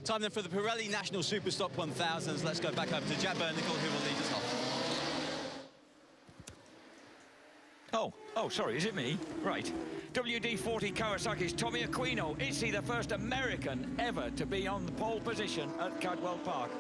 Time then for the Pirelli National Superstock 1000s. Let's go back over to Jack Burnicle, who will lead us off. Oh, sorry, is it me? Right. WD-40 Kawasaki's Tommy Aquino. Is he the first American ever to be on the pole position at Cadwell Park?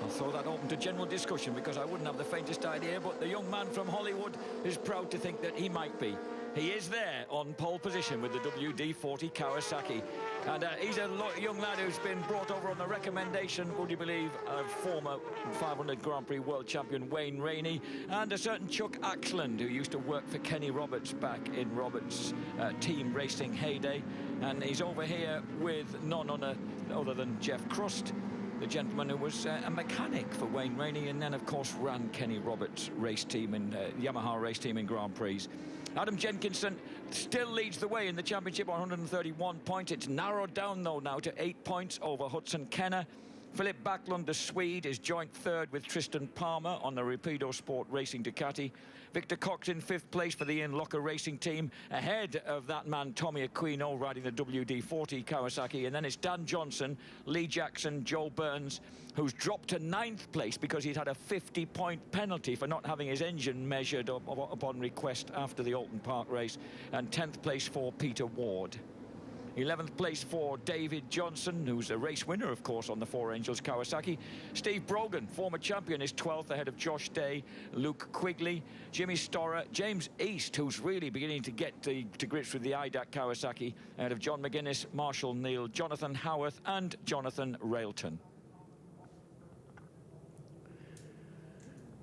I'll throw that open to general discussion because I wouldn't have the faintest idea, but the young man from Hollywood is proud to think that he might be. He is there on pole position with the WD-40 Kawasaki. And he's a young lad who's been brought over on the recommendation, would you believe, of former 500 Grand Prix world champion Wayne Rainey and a certain Chuck Axland, who used to work for Kenny Roberts back in Roberts' team racing heyday. And he's over here with none other than Jeff Crust, the gentleman who was a mechanic for Wayne Rainey and then, of course, ran Kenny Roberts' race team and Yamaha race team in Grand Prix. Adam Jenkinson still leads the way in the championship on 131 points. It's narrowed down, though, now to 8 points over Hudson Kenner. Philip Backlund, the Swede, is joint third with Tristan Palmer on the Rapido Sport Racing Ducati. Victor Cox in 5th place for the Ian Locker Racing Team, ahead of that man Tommy Aquino riding the WD-40 Kawasaki. And then it's Dan Johnson, Lee Jackson, Joe Burns, who's dropped to 9th place because he'd had a 50-point penalty for not having his engine measured upon request after the Alton Park race. And 10th place for Peter Ward. 11th place for David Johnson, who's a race winner, of course, on the Four Angels Kawasaki. Steve Brogan, former champion, is 12th ahead of Josh Day, Luke Quigley, Jimmy Storer, James East, who's really beginning to get to grips with the IDAC Kawasaki, ahead of John McGuinness, Marshall Neal, Jonathan Howarth and Jonathan Railton.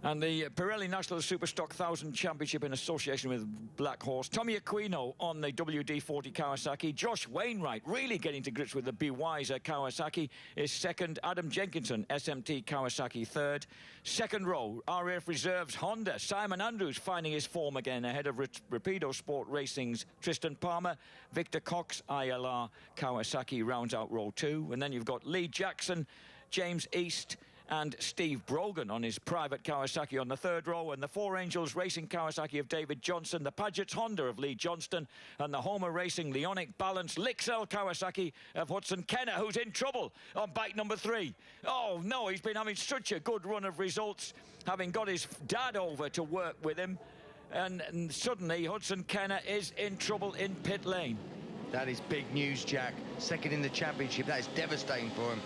And the Pirelli National Superstock 1000 Championship in association with Black Horse. Tommy Aquino on the WD-40 Kawasaki. Josh Wainwright really getting to grips with the Be Wiser Kawasaki is second. Adam Jenkinson, SMT Kawasaki, third. Second row, RAF Reserves Honda. Simon Andrews finding his form again ahead of Rapido Sport Racing's Tristan Palmer. Victor Cox, ILR Kawasaki rounds out row 2. And then you've got Lee Jackson, James East and Steve Brogan on his private Kawasaki on the 3rd row, and the Four Angels Racing Kawasaki of David Johnson, the Paget's Honda of Lee Johnston, and the Homer Racing Leonic Balance Lixel Kawasaki of Hudson Kenner, who's in trouble on bike number 3. Oh no, he's been having such a good run of results, having got his dad over to work with him, and suddenly Hudson Kenner is in trouble in pit lane. That is big news, Jack. Second in the championship. That is devastating for him.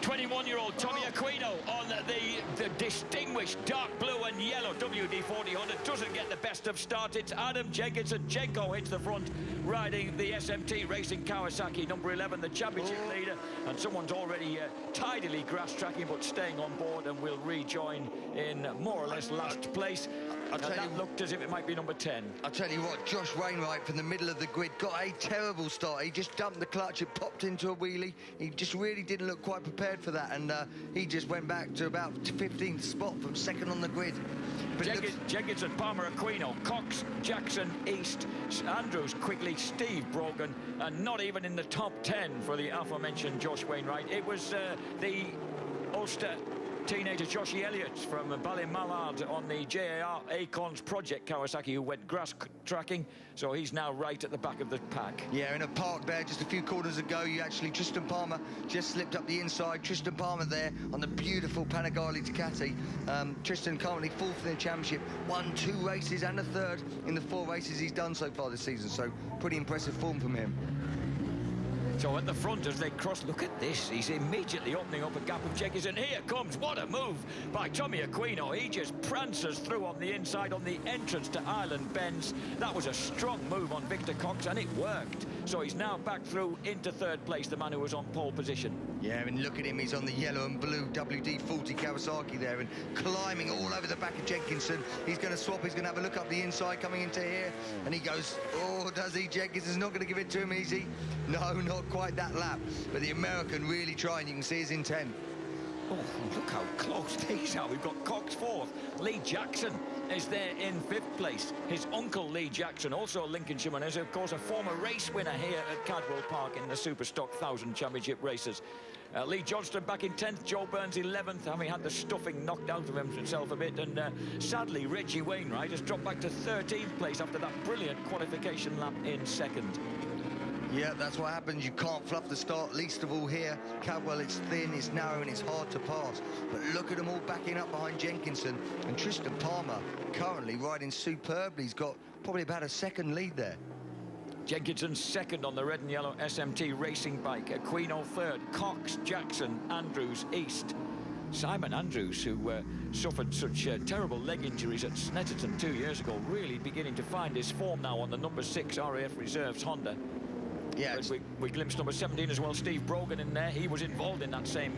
21-year-old Tommy Aquino on the distinguished dark blue and yellow WD-40 Honda doesn't get the best of start. It's Adam Jenkinson. Jenko hits the front, riding the SMT Racing Kawasaki, number 11, the championship leader. And someone's already tidily grass tracking, but staying on board and will rejoin in more or less last place. And that looked as if it might be number 10. I'll tell you what, Josh Wainwright from the middle of the grid got a terrible start. He just dumped the clutch, it popped into a wheelie. He just really didn't look quite prepared for that, and he just went back to about 15th spot from second on the grid. But Jenkinson, Palmer, Aquino, Cox, Jackson, East, Andrews, Quigley, Steve Brogan, and not even in the top 10 for the aforementioned Josh Wainwright. It was the Ulster teenager Joshy Elliott from Ballymallard on the JAR Acorns Project Kawasaki, who went grass tracking, so he's now right at the back of the pack. Yeah, in a park there just a few corners ago, Tristan Palmer just slipped up the inside. Tristan Palmer there on the beautiful Panigale Ducati. Tristan currently 4th in the championship, won 2 races and a 3rd in the 4 races he's done so far this season, so pretty impressive form from him. So at the front as they cross, look at this, he's immediately opening up a gap of Jenkinson. Here comes, what a move by Tommy Aquino. He just prances through on the inside on the entrance to Island Bends. That was a strong move on Victor Cox, and it worked. So he's now back through into 3rd place, the man who was on pole position. Yeah, and look at him, he's on the yellow and blue WD-40 Kawasaki there and climbing all over the back of Jenkinson. He's going to swap, he's going to have a look up the inside coming into here, and he goes, oh, does he? Jenkinson's not going to give it to him easy. No, not quite that lap, but the American really trying. You can see his intent. Oh, look how close these are. We've got Cox 4th. Lee Jackson is there in 5th place. His uncle Lee Jackson, also a Lincolnshire man, is of course a former race winner here at Cadwell Park in the Superstock 1000 Championship races. Lee Johnston back in 10th, Joe Burns 11th, having had the stuffing knocked out of himself a bit, and sadly Reggie Wainwright has dropped back to 13th place after that brilliant qualification lap in 2nd. Yeah, that's what happens. You can't fluff the start, least of all here. Cadwell, it's thin, it's narrow, and it's hard to pass. But look at them all backing up behind Jenkinson. And Tristan Palmer currently riding superbly. He's got probably about a second lead there. Jenkinson second on the red and yellow SMT racing bike. Aquino third. Cox, Jackson, Andrews, East. Simon Andrews, who suffered such terrible leg injuries at Snetterton 2 years ago, really beginning to find his form now on the number 6 RAF Reserves Honda. Yeah, we glimpsed number 17 as well, Steve Brogan in there. He was involved in that same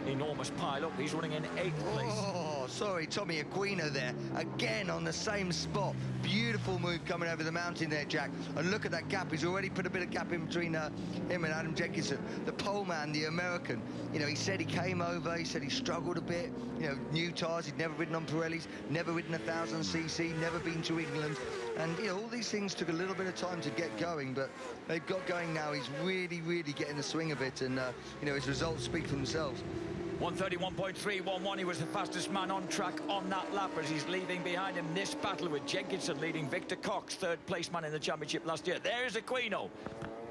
enormous pile-up. He's running in 8th place. Oh, sorry, Tommy Aquino there, again on the same spot. Beautiful move coming over the mountain there, Jack. And look at that gap. He's already put a bit of gap in between him and Adam Jenkinson. The pole man, the American, you know, he said he came over, he said he struggled a bit, you know, new tyres, he'd never ridden on Pirellis, never ridden 1000cc, never been to England. And, you know, all these things took a little bit of time to get going, but they've got going now. He's really, really getting the swing of it, and, you know, his results speak for themselves. 131.311. He was the fastest man on track on that lap as he's leaving behind him this battle with Jenkinson leading Victor Cox, 3rd place man in the championship last year. There's Aquino.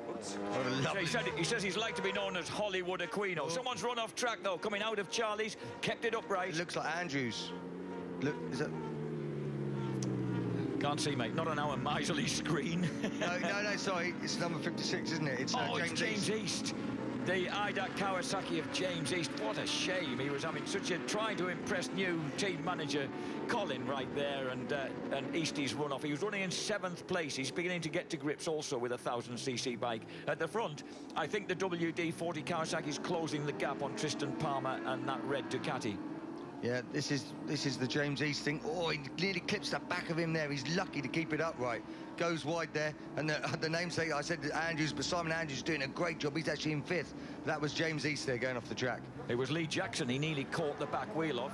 What a lovely... He says he's like to be known as Hollywood Aquino. Oh. Someone's run off track, though, coming out of Charlie's, kept it upright. It looks like Andrews. Look, is that... Can't see, mate. Not on our miserly screen. no, sorry. It's number 56, isn't it? It's James East. The IDAC Kawasaki of James East. What a shame. He was having such a... trying to impress new team manager Colin right there, and Eastie's run off. He was running in 7th place. He's beginning to get to grips also with a 1000cc bike. At the front, I think the WD-40 Kawasaki is closing the gap on Tristan Palmer and that red Ducati. Yeah, this is the James East thing. Oh, he nearly clips the back of him there. He's lucky to keep it upright. Goes wide there, and the namesake, I said Andrews, but Simon Andrews doing a great job. He's actually in 5th. That was James East there going off the track. It was Lee Jackson he nearly caught the back wheel of.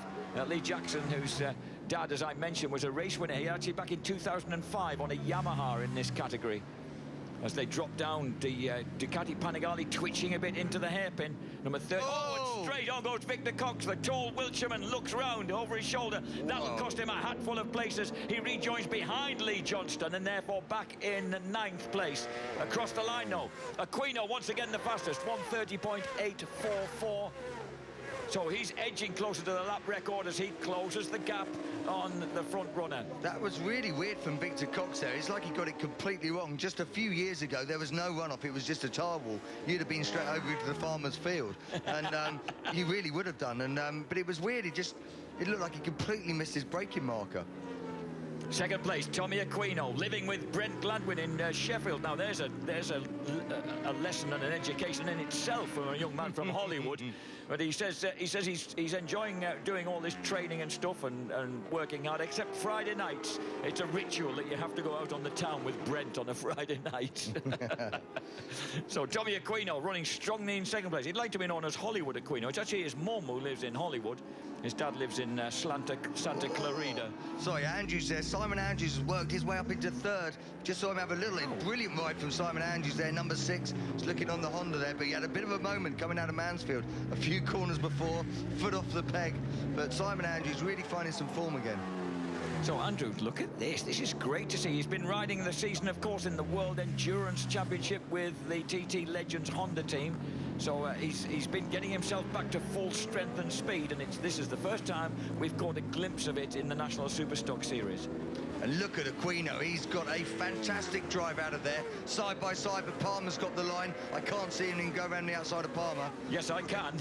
Lee Jackson, whose dad, as I mentioned, was a race winner here actually back in 2005 on a Yamaha in this category. As they drop down, the Ducati Panigale twitching a bit into the hairpin. Number 30. Oh, and straight on goes Victor Cox. The tall Wiltshireman looks round over his shoulder. Whoa. That'll cost him a hatful of places. He rejoins behind Lee Johnston and therefore back in 9th place. Across the line, though, Aquino once again the fastest, 1:30.844. So he's edging closer to the lap record as he closes the gap on the front runner. That was really weird from Victor Cox there. It's like he got it completely wrong. Just a few years ago, there was no runoff. It was just a tire wall. You'd have been straight over to the farmer's field. And he really would have done. And but it was weird. It looked like he completely missed his braking marker. 2nd place, Tommy Aquino, living with Brent Gladwin in Sheffield. Now, there's a lesson and an education in itself from a young man from Hollywood. But he says he's enjoying doing all this training and stuff and working hard, except Friday nights. It's a ritual that you have to go out on the town with Brent on a Friday night. So Tommy Aquino running strongly in 2nd place. He'd like to be known as Hollywood Aquino. It's actually his mum who lives in Hollywood. His dad lives in Santa Clarita. Sorry, Andrews there. Simon Andrews has worked his way up into 3rd. Just saw him have a little brilliant ride from Simon Andrews there, number 6. He's looking on the Honda there, but he had a bit of a moment coming out of Mansfield. A few corners before, foot off the peg. But Simon Andrews really finding some form again. So, Andrew, look at this. This is great to see. He's been riding the season, of course, in the World Endurance Championship with the TT Legends Honda team. So he's been getting himself back to full strength and speed, and this is the first time we've caught a glimpse of it in the National Superstock Series. And look at Aquino. He's got a fantastic drive out of there, side by side, but Palmer's got the line. I can't see him go around the outside of Palmer. Yes, I can.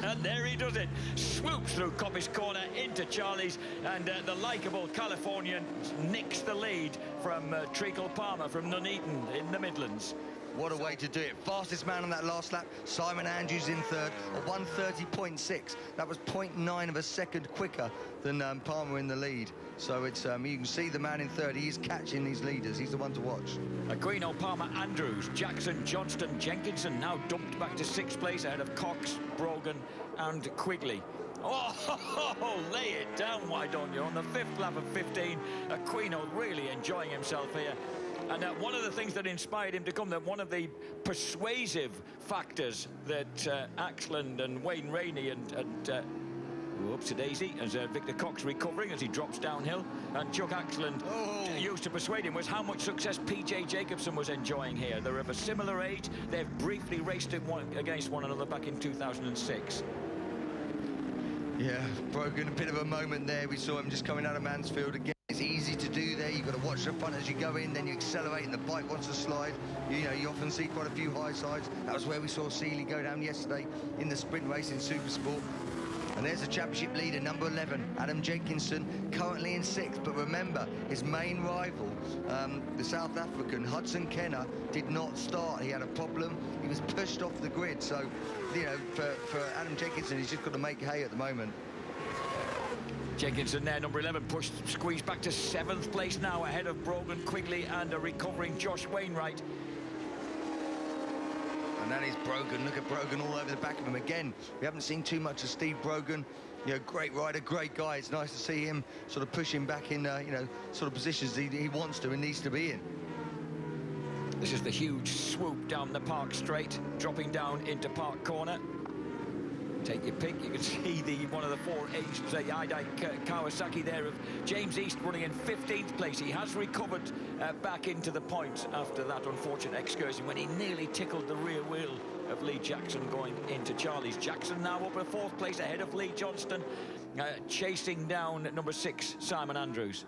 And there he does it. Swoops through Coppice Corner into Charlie's, and the likeable Californian nicks the lead from Treacle Palmer from Nuneaton in the Midlands. What a way to do it. Fastest man on that last lap, Simon Andrews in 3rd, a 1:30.6. That was 0.9 of a second quicker than Palmer in the lead. So it's you can see the man in 3rd. He's catching these leaders. He's the one to watch. Aquino, Palmer, Andrews, Jackson, Johnston, Jenkinson now dumped back to 6th place ahead of Cox, Brogan and Quigley. Oh, lay it down, why don't you? On the 5th lap of 15, Aquino really enjoying himself here. And one of the things that inspired him to come, that one of the persuasive factors that Axland and Wayne Rainey and Whoops, daisy, as Victor Cox recovering as he drops downhill. And Chuck Axland used to persuade him was how much success P.J. Jacobson was enjoying here. They're of a similar age. They've briefly raced against one another back in 2006. Yeah, Brogan, a bit of a moment there. We saw him just coming out of Mansfield again. It's easy to do there. You've got to watch the front as you go in, then you accelerate and the bike wants to slide. You know, you often see quite a few high sides. That was where we saw Seeley go down yesterday in the sprint race in Supersport. And there's the championship leader, number 11, Adam Jenkinson, currently in 6th. But remember, his main rival, the South African Hudson Kenner, did not start. He had a problem. He was pushed off the grid. So, you know, for Adam Jenkinson, he's just got to make hay at the moment. Jenkinson there, number 11, squeezed back to 7th place now, ahead of Brogan, Quigley, and a recovering Josh Wainwright. And that is Brogan. Look at Brogan all over the back of him again. We haven't seen too much of Steve Brogan. You know, great rider, great guy. It's nice to see him sort of push him back in, you know, sort of positions he wants to and needs to be in. This is the huge swoop down the Park Straight, dropping down into Park Corner. Take your pick. You can see one of the 4 agents, the Kawasaki there of James East running in 15th place. He has recovered back into the points after that unfortunate excursion when he nearly tickled the rear wheel of Lee Jackson going into Charlie's. Jackson now up at 4th place ahead of Lee Johnston, chasing down number 6, Simon Andrews.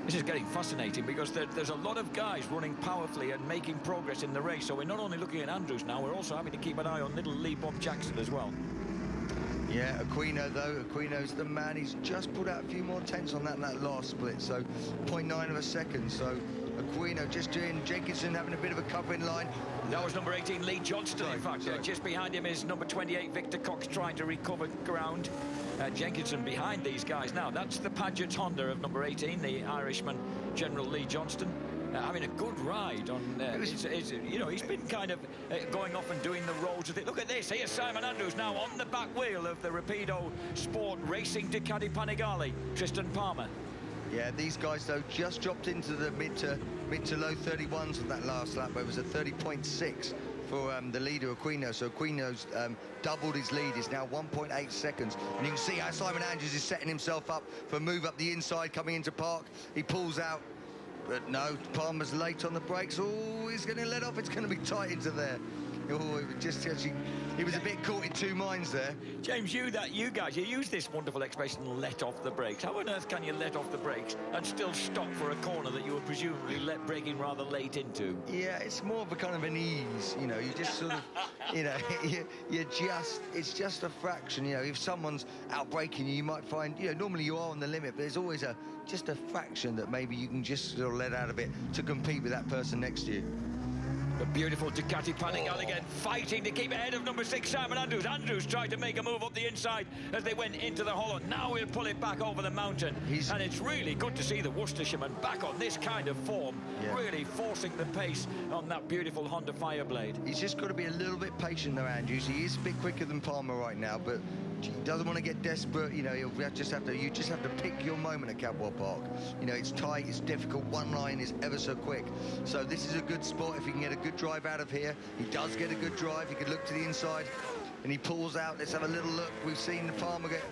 This is getting fascinating because there's a lot of guys running powerfully and making progress in the race. So we're not only looking at Andrews now, we're also having to keep an eye on little Lee Bob Jackson as well. Yeah, Aquino though, Aquino's the man. He's just put out a few more tenths on that last split, so 0.9 of a second. So Aquino just doing, Jenkinson having a bit of a covering line. That was number 18, Lee Johnston, in fact. Just behind him is number 28, Victor Cox, trying to recover ground. Jenkinson behind these guys. Now, that's the Paget's Honda of number 18, the Irishman, General Lee Johnston. Having a good ride on, you know, he's been kind of going off and doing the roads with it. Look at this, here's Simon Andrews now on the back wheel of the Rapido Sport Racing Ducati Panigale, Tristan Palmer. Yeah, these guys, though, just dropped into the mid to low 31s on that last lap, where it was a 30.6 for the leader, Aquino. So Aquino's doubled his lead. It's now 1.8 seconds. And you can see how Simon Andrews is setting himself up for a move up the inside, coming into Park. He pulls out, but no, Palmer's late on the brakes. Oh, he's going to let off. It's going to be tight into there. Oh, he was a bit caught in two minds there. James, you guys use this wonderful expression, let off the brakes. How on earth can you let off the brakes and still stop for a corner that you were presumably braking rather late into? Yeah, it's more of a kind of an ease, you know, you just sort of, you know, it's just a fraction, you know, if someone's out braking you, you might find, you know, normally you are on the limit, but there's always just a fraction that maybe you can just sort of let out of it to compete with that person next to you. The beautiful Ducati Panigale again, fighting to keep ahead of number 6, Simon Andrews. Andrews tried to make a move up the inside as they went into the hollow. Now he'll pull it back over the mountain. And it's really good to see the Worcestershireman back on this kind of form, really forcing the pace on that beautiful Honda Fireblade. He's just got to be a little bit patient though, Andrews. He is a bit quicker than Palmer right now, but he doesn't want to get desperate. You know, you just have to pick your moment at Cadwell Park. You know, it's tight, it's difficult. One line is ever so quick. So this is a good spot if he can get a good drive out of here. He does get a good drive. He could look to the inside, and he pulls out. Let's have a little look. We've seen the Palmer get.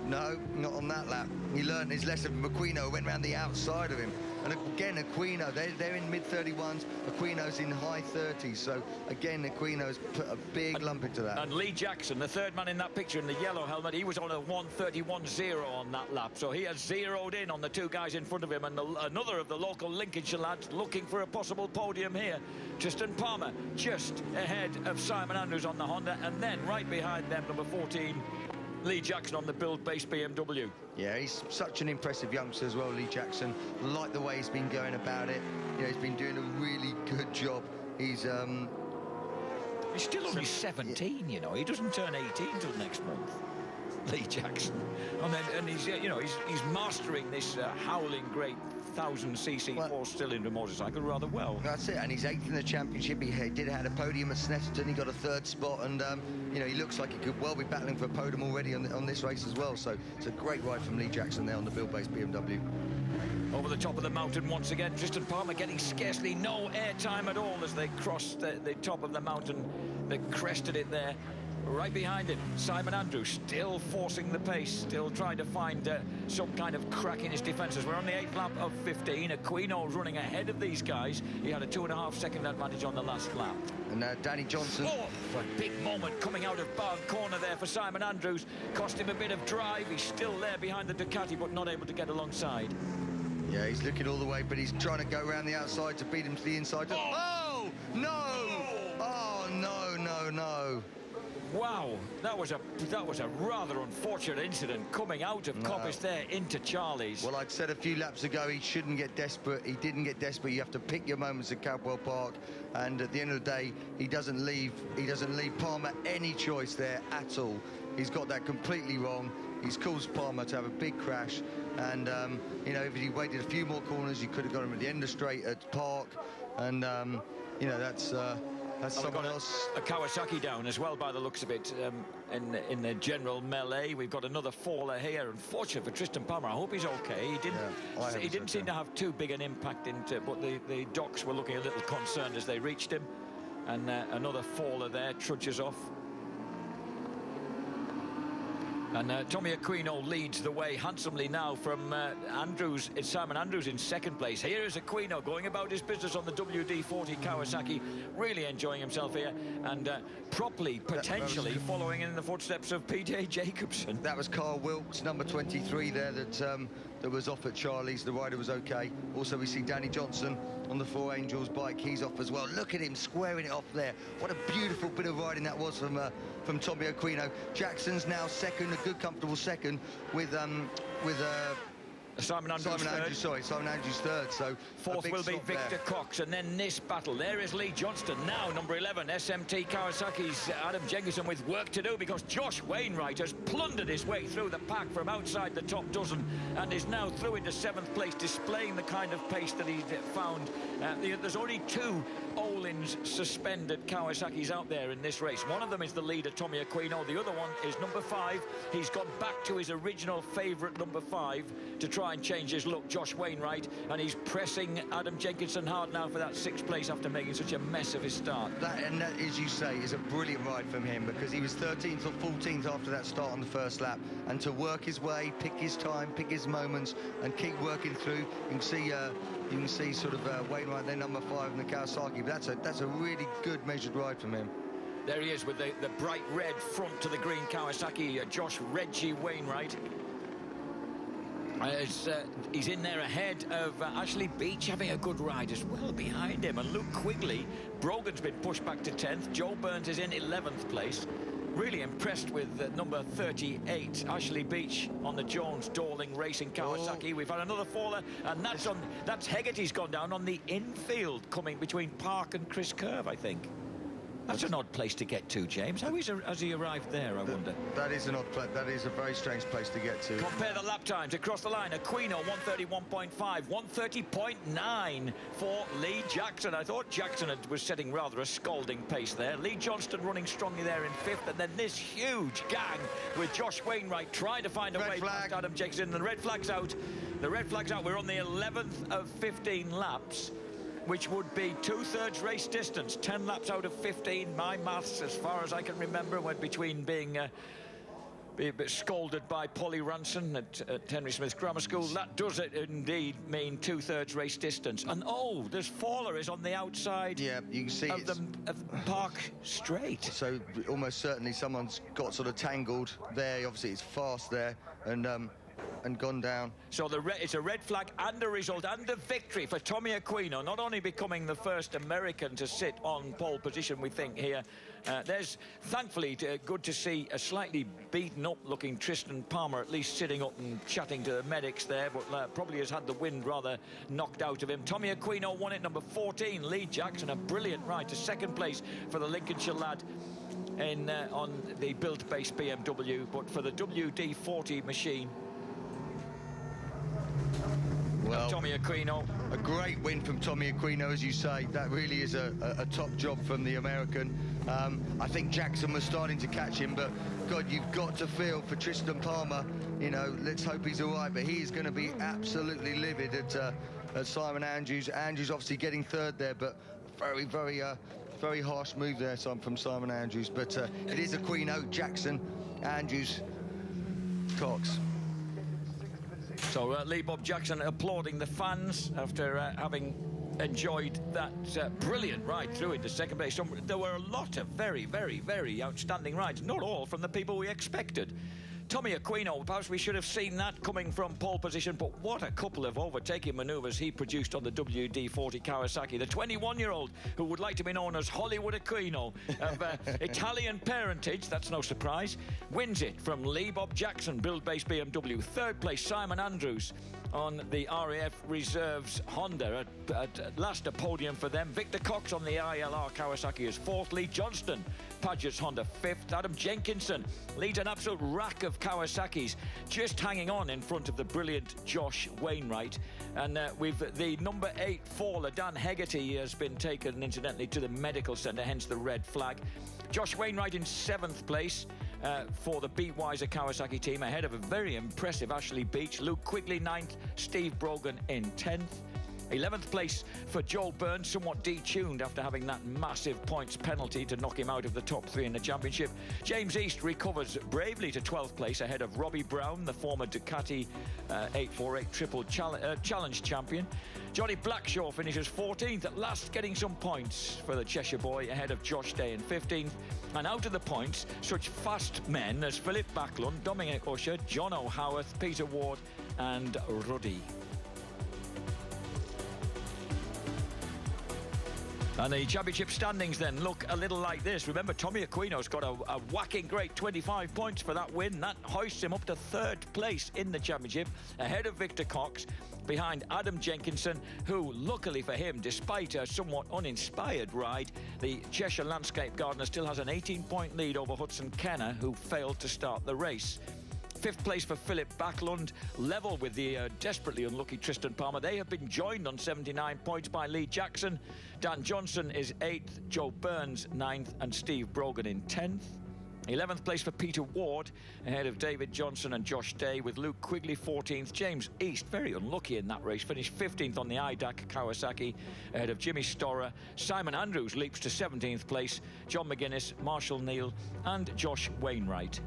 No, not on that lap. He learned his lesson from Aquino, went round the outside of him. And again, Aquino, they're in mid-31s. Aquino's in high 30s. So, again, Aquino's put a big lump into that. And Lee Jackson, the third man in that picture in the yellow helmet, he was on a 1:31.0 on that lap. So he has zeroed in on the two guys in front of him. And another of the local Lincolnshire lads looking for a possible podium here. Tristan Palmer just ahead of Simon Andrews on the Honda. And then right behind them, number 14, Lee Jackson on the build-based BMW. Yeah, he's such an impressive youngster as well, Lee Jackson. Like the way he's been going about it. You know, he's been doing a really good job. He's still only 17, you know. He doesn't turn 18 till next month. Lee Jackson. And he's, you know, he's mastering this howling great 1000cc four-cylinder motorcycle rather well. That's it, and he's 8th in the championship. He did have a podium at Snetterton. He got a 3rd spot, and you know, he looks like he could well be battling for a podium already on this race as well. So it's a great ride from Lee Jackson there on the build-based BMW. Over the top of the mountain once again, Tristan Palmer getting scarcely no air time at all as they crossed the top of the mountain. They crested it there. right behind him. Simon Andrews still forcing the pace, still trying to find some kind of crack in his defences. We're on the 8th lap of 15. Aquino running ahead of these guys. He had a 2.5-second advantage on the last lap. And Danny Johnson. Oh, a big moment coming out of Barn Corner there for Simon Andrews. Cost him a bit of drive. He's still there behind the Ducati, but not able to get alongside. Yeah, he's looking all the way, but he's trying to go around the outside to beat him to the inside. Oh, no! Oh, no. Wow, that was a rather unfortunate incident coming out of Coppice there into Charlie's. Well, I'd said a few laps ago he shouldn't get desperate. He didn't get desperate. You have to pick your moments at Cadwell Park, and at the end of the day, he doesn't leave Palmer any choice there at all. He's got that completely wrong. He's caused Palmer to have a big crash, and you know, if he waited a few more corners, you could have got him at the end of straight at Park, and you know, that's someone else. A Kawasaki down as well, by the looks of it, in the general melee. We've got another faller here. Unfortunate for Tristan Palmer. I hope he's okay. He didn't seem to have too big an impact into, but the docks were looking a little concerned as they reached him. And another faller there trudges off. And Tommy Aquino leads the way handsomely now from Andrews. It's Simon Andrews in second place. Here is Aquino going about his business on the WD-40 Kawasaki, really enjoying himself here, and properly, potentially, following in the footsteps of P.J. Jacobson. That was Carl Wilkes, number 23 there, that was off at Charlie's. The rider was okay. Also, we see Danny Johnson on the Four Angels bike. He's off as well. Look at him squaring it off there. What a beautiful bit of riding that was from Tommy Aquino. Jackson's now second, a good, comfortable second with Simon Andrews third. So fourth will be Victor Cox, and then this battle. There is Lee Johnston now, number 11, SMT Kawasaki's Adam Jenkinson with work to do, because Josh Wainwright has plundered his way through the pack from outside the top dozen and is now through into 7th place, displaying the kind of pace that he found. There's only 2 Ohlins suspended Kawasaki's out there in this race. One of them is the leader, Tommy Aquino. The other one is number 5. He's gone back to his original favourite, number 5, to try and change his look, Josh Wainwright, and he's pressing Adam Jenkinson hard now for that 6th place after making such a mess of his start. That, as you say, is a brilliant ride from him, because he was 13th or 14th after that start on the first lap, and to work his way, pick his time, pick his moments, and keep working through. You can see sort of Wainwright there, number 5 in the Kawasaki. But that's a really good measured ride from him. There he is with the bright red front to the green Kawasaki, Josh Reggie Wainwright. He's in there ahead of Ashley Beach, having a good ride as well behind him. And Luke Quigley, Brogan's been pushed back to 10th. Joe Burns is in 11th place. Really impressed with number 38, Ashley Beach, on the Jones Dorling Racing Kawasaki. We've had another faller, and that's Hegarty's gone down on the infield, coming between Park and Chris Curve, I think. That's an odd place to get to, James. How has he arrived there, I wonder? That is an odd place. That is a very strange place to get to. Compare the lap times across the line. Aquino 131.5, 130.9 for Lee Jackson. I thought Jackson was setting rather a scalding pace there. Lee Johnston running strongly there in 5th, and then this huge gang with Josh Wainwright trying to find a way past Adam Jenkinson. And the red flag's out. The red flag's out. We're on the 11th of 15 laps, which would be 2/3 race distance, 10 laps out of 15. My maths, as far as I can remember, went between being a bit scolded by Polly Ranson at Henry Smith Grammar School. That does it indeed mean 2/3 race distance. And there's Fowler is on the outside. Yeah, you can see of the Park Straight. So almost certainly someone's got sort of tangled there. Obviously it's fast there, and gone down. So it's a red flag and a result and a victory for Tommy Aquino, not only becoming the first American to sit on pole position, we think, here. There's thankfully good to see a slightly beaten up looking Tristan Palmer at least sitting up and chatting to the medics there, but probably has had the wind rather knocked out of him. Tommy Aquino won it, number 14. Lee Jackson, a brilliant ride to 2nd place for the Lincolnshire lad on the build-based BMW, but for the WD-40 machine. Well, Tommy Aquino. A great win from Tommy Aquino, as you say. That really is a top job from the American. I think Jackson was starting to catch him, but God, you've got to feel for Tristan Palmer. You know, let's hope he's all right, but he is going to be absolutely livid at Simon Andrews. Andrews obviously getting 3rd there, but very, very Very harsh move there from Simon Andrews, but it is Aquino, Jackson, Andrews, Cox. So Lee Bob Jackson applauding the fans after having enjoyed that brilliant ride through into second place. There were a lot of very, very, very outstanding rides, not all from the people we expected. Tommy Aquino, perhaps we should have seen that coming from pole position, but what a couple of overtaking manoeuvres he produced on the WD-40 Kawasaki. The 21-year-old who would like to be known as Hollywood Aquino of Italian parentage, that's no surprise, wins it from Lee Bob Jackson, build-based BMW. Third place, Simon Andrews on the RAF Reserves Honda. At last, a podium for them. Victor Cox on the ILR Kawasaki is fourth. Lee Johnston, Paget's Honda, fifth. Adam Jenkinson leads an absolute rack of Kawasaki's, just hanging on in front of the brilliant Josh Wainwright. And with the number 8 faller, Dan Hegarty, has been taken, incidentally, to the medical centre, hence the red flag. Josh Wainwright in 7th place for the Be Wiser Kawasaki team, ahead of a very impressive Ashley Beach. Luke Quigley 9th, Steve Brogan in 10th. 11th place for Joel Burns, somewhat detuned after having that massive points penalty to knock him out of the top 3 in the championship. James East recovers bravely to 12th place, ahead of Robbie Brown, the former Ducati 848 Triple Challenge champion. Johnny Blackshaw finishes 14th, at last getting some points for the Cheshire boy, ahead of Josh Day in 15th. And out of the points, such fast men as Philip Backlund, Dominic Usher, John O'Howarth, Peter Ward and Ruddy. And the championship standings then look a little like this. Remember, Tommy Aquino's got a whacking great 25 points for that win. That hoists him up to 3rd place in the championship, ahead of Victor Cox, behind Adam Jenkinson, who, luckily for him, despite a somewhat uninspired ride, the Cheshire Landscape Gardener still has an 18-point lead over Hudson Kenner, who failed to start the race. 5th place for Philip Backlund, level with the desperately unlucky Tristan Palmer. They have been joined on 79 points by Lee Jackson. Dan Johnson is 8th, Joe Burns 9th, and Steve Brogan in 10th. 11th place for Peter Ward, ahead of David Johnson and Josh Day, with Luke Quigley 14th. James East, very unlucky in that race, finished 15th on the IDAC Kawasaki, ahead of Jimmy Storer. Simon Andrews leaps to 17th place, John McGuinness, Marshall Neal and Josh Wainwright.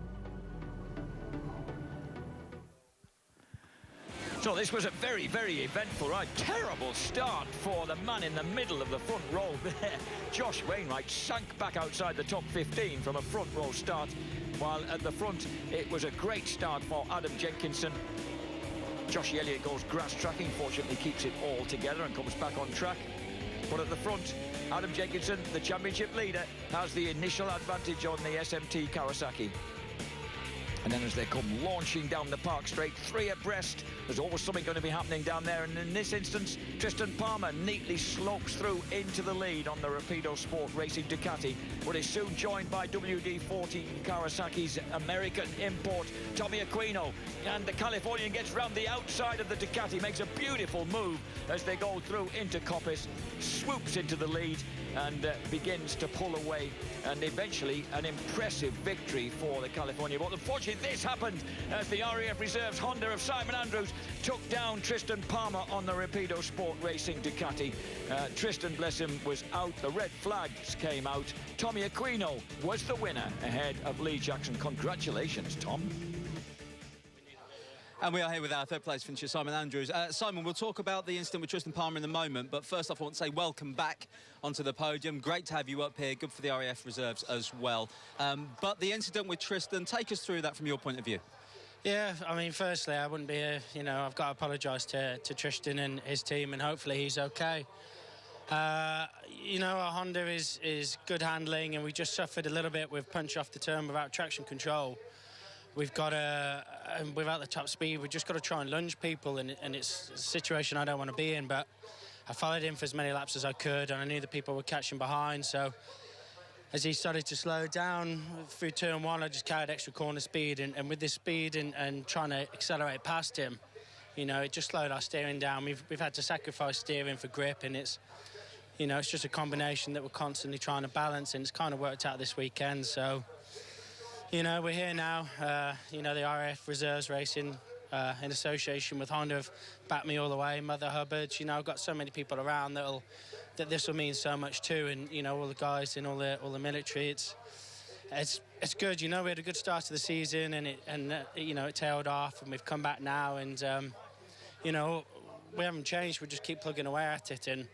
So this was a very, very eventful ride. Terrible start for the man in the middle of the front row there. Josh Wainwright sank back outside the top 15 from a front row start, while at the front it was a great start for Adam Jenkinson. Josh Elliott goes grass tracking, fortunately keeps it all together and comes back on track. But at the front, Adam Jenkinson, the championship leader, has the initial advantage on the SMT Kawasaki. And then as they come launching down the park straight, 3 abreast, there's always something going to be happening down there. And in this instance, Tristan Palmer neatly slopes through into the lead on the Rapido Sport Racing Ducati, but is soon joined by WD-40 Kawasaki's American import, Tommy Aquino. And the Californian gets round the outside of the Ducati, makes a beautiful move as they go through into Coppice, swoops into the lead and begins to pull away, and eventually an impressive victory for the California. But unfortunately this happened as the RAF Reserves Honda of Simon Andrews took down Tristan Palmer on the Rapido Sport Racing Ducati. Tristan, bless him, was out. The red flags came out. Tommy Aquino was the winner ahead of Lee Jackson. Congratulations, Tom. And we are here with our 3rd place finisher, Simon Andrews. Simon, we'll talk about the incident with Tristan Palmer in a moment, but first off, I want to say welcome back onto the podium. Great to have you up here. Good for the RAF Reserves as well. But the incident with Tristan, take us through that from your point of view. Yeah, I mean, firstly, I wouldn't be here. You know, I've got to apologise to Tristan and his team, and hopefully he's okay. You know, our Honda is good handling, and we just suffered a little bit with punch off the turn without traction control. We've got without the top speed, we've just got to try and lunge people, and it's a situation I don't want to be in, but I followed him for as many laps as I could, and I knew the people were catching behind, so as he started to slow down through turn 1, I just carried extra corner speed, and with this speed and trying to accelerate past him, you know, it just slowed our steering down. We've had to sacrifice steering for grip, and it's, you know, it's just a combination that we're constantly trying to balance, and it's kind of worked out this weekend, so... You know, we're here now. You know, the RAF Reserves Racing in association with Honda have backed me all the way. Mother Hubbard, you know, I've got so many people around that'll that this will mean so much too, and you know, all the guys in all the military. It's good, you know. We had a good start to the season, and you know, it tailed off, and we've come back now, and you know, we haven't changed. We just keep plugging away at it, and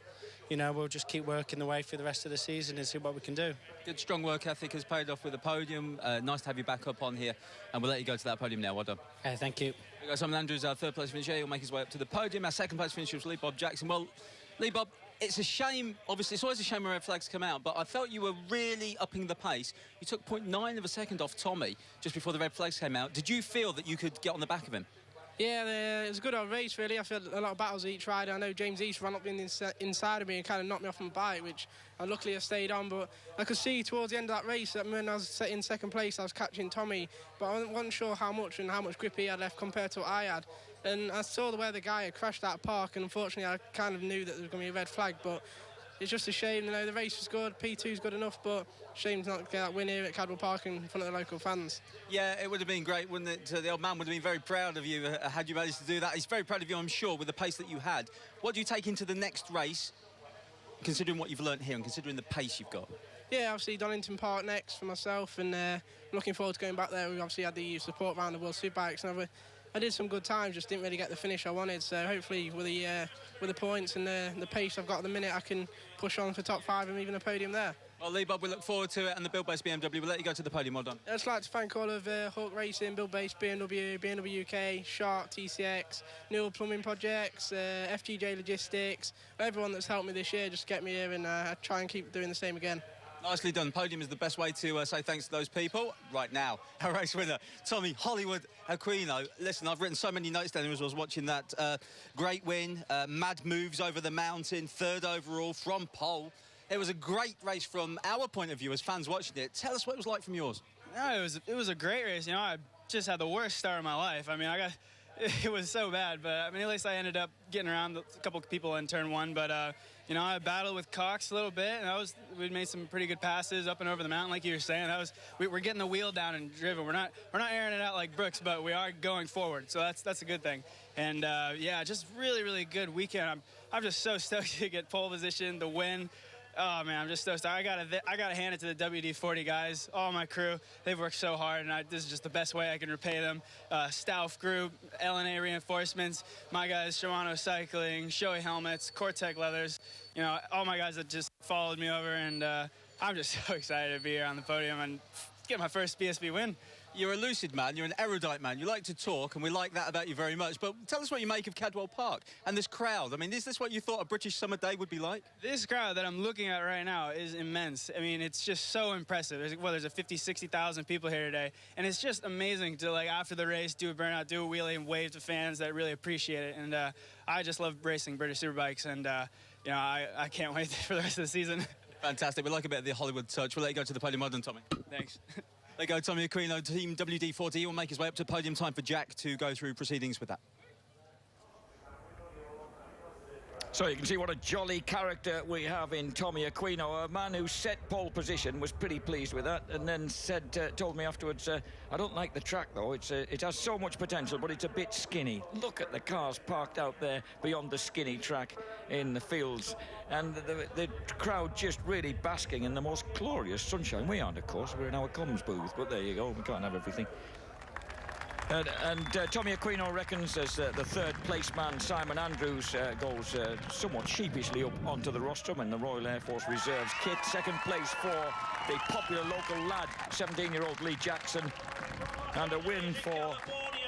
you know, we'll just keep working the way through the rest of the season and see what we can do. Good, strong work ethic has paid off with the podium. Nice to have you back up on here, and we'll let you go to that podium now. Well done. Okay, thank you. We got Simon Andrews, our third place finisher. He'll make his way up to the podium. Our second place finisher was Lee Bob Jackson. Well, Lee Bob, it's a shame, obviously, it's always a shame when red flags come out, but I felt you were really upping the pace. You took 0.9 of a second off Tommy just before the red flags came out. Did you feel that you could get on the back of him? Yeah, it was a good old race, really. I felt a lot of battles each ride. I know James East ran up inside of me and kind of knocked me off my bike, which luckily I stayed on. But I could see towards the end of that race that when I was in second place, I was catching Tommy, but I wasn't sure how much grip he had left compared to what I had. And I saw the way the guy had crashed that park, and unfortunately I kind of knew that there was going to be a red flag, but it's just a shame. You know, the race was good, P2's good enough, but shame to not get that win here at Cadwell Park in front of the local fans. Yeah, it would have been great, wouldn't it? The old man would have been very proud of you had you managed to do that. He's very proud of you, I'm sure, with the pace that you had. What do you take into the next race, considering what you've learnt here and considering the pace you've got? Yeah, obviously Donington Park next for myself, and I'm looking forward to going back there. We obviously had the support round of World Superbikes, and I did some good times, just didn't really get the finish I wanted. So hopefully with the points and the pace I've got at the minute, I can push on for top 5 and even a podium there. Well, Lee Bob, we look forward to it, and the Build-Based BMW. We'll let you go to the podium. Well done. I'd just like to thank all of Hawk Racing, Build-Based BMW, BMW UK, Shark, TCX, Newell Plumbing Projects, FGJ Logistics, everyone that's helped me this year just to get me here, and I try and keep doing the same again. Nicely done. Podium is the best way to say thanks to those people. Right now, our race winner, Tommy Hollywood Aquino. Listen, I've written so many notes down as I was watching that. Great win, mad moves over the mountain, third overall from pole. It was a great race from our point of view as fans watching it. Tell us what it was like from yours. No, it was a great race. You know, I just had the worst start of my life. I mean, it was so bad, but I mean, at least I ended up getting around a couple of people in turn 1. But you know, I battled with Cox a little bit, and we made some pretty good passes up and over the mountain, like you were saying. We're getting the wheel down and driven. We're not airing it out like Brooks, but we are going forward. So that's a good thing. And yeah, just really good weekend. I'm just so stoked to get pole position, the win. Oh man, I'm just so stoked. I gotta hand it to the WD-40 guys, all my crew. They've worked so hard, and this is just the best way I can repay them. Stauf Group, LNA Reinforcements, my guys, Shimano Cycling, Shoei Helmets, Cortec Leathers. You know, all my guys that just followed me over, and I'm just so excited to be here on the podium and get my first BSB win. You're a lucid man, you're an erudite man, you like to talk, and we like that about you very much. But tell us what you make of Cadwell Park and this crowd. I mean, is this what you thought a British summer day would be like? This crowd that I'm looking at right now is immense. I mean, it's just so impressive. There's a 50, 60,000 people here today, and it's just amazing to, like, after the race, do a burnout, do a wheelie, and wave to fans that really appreciate it. And I just love racing British Superbikes, and you know, I can't wait for the rest of the season. Fantastic. We like a bit of the Hollywood touch. We'll let you go to the podium. Well done, Tommy. Thanks. There you go, Tommy Aquino, Team WD-40. He will make his way up to podium. Time for Jack to go through proceedings with that. So you can see what a jolly character we have in Tommy Aquino, a man who set pole position, was pretty pleased with that, and then told me afterwards, I don't like the track though, it has so much potential, but it's a bit skinny. Look at the cars parked out there beyond the skinny track in the fields, and the crowd just really basking in the most glorious sunshine. We aren't, of course, we're in our comms booth, but there you go, we can't have everything. And Tommy Aquino reckons as the third place man, Simon Andrews, goes somewhat sheepishly up onto the rostrum in the Royal Air Force Reserves kit. Second place for the popular local lad, 17-year-old Lee Jackson. And a win for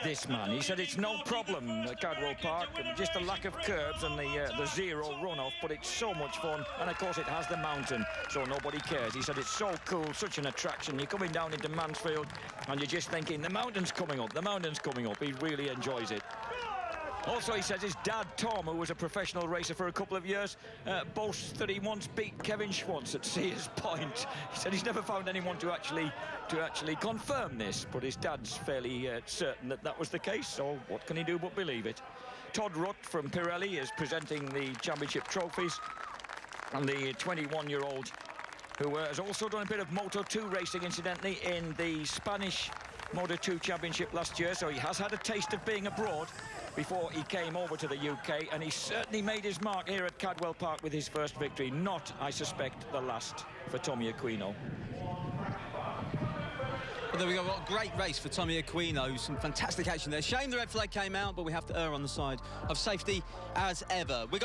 this man. He said it's no problem at Cadwell Park, just the lack of curbs and the zero runoff, but it's so much fun, and of course it has the mountain, so nobody cares. He said it's so cool, such an attraction. You're coming down into Mansfield and you're just thinking the mountain's coming up, the mountain's coming up. He really enjoys it. Also, he says his dad, Tom, who was a professional racer for a couple of years, boasts that he once beat Kevin Schwantz at Sears Point. He said he's never found anyone to actually confirm this, but his dad's fairly certain that that was the case, so what can he do but believe it? Todd Rutt from Pirelli is presenting the championship trophies, and the 21-year-old who has also done a bit of Moto2 racing, incidentally, in the Spanish Moto2 championship last year, so he has had a taste of being abroad. before he came over to the UK, and he certainly made his mark here at Cadwell Park with his first victory. Not, I suspect, the last for Tommy Aquino. Well, there we go. What a great race for Tommy Aquino. Some fantastic action there. Shame the red flag came out, but we have to err on the side of safety as ever.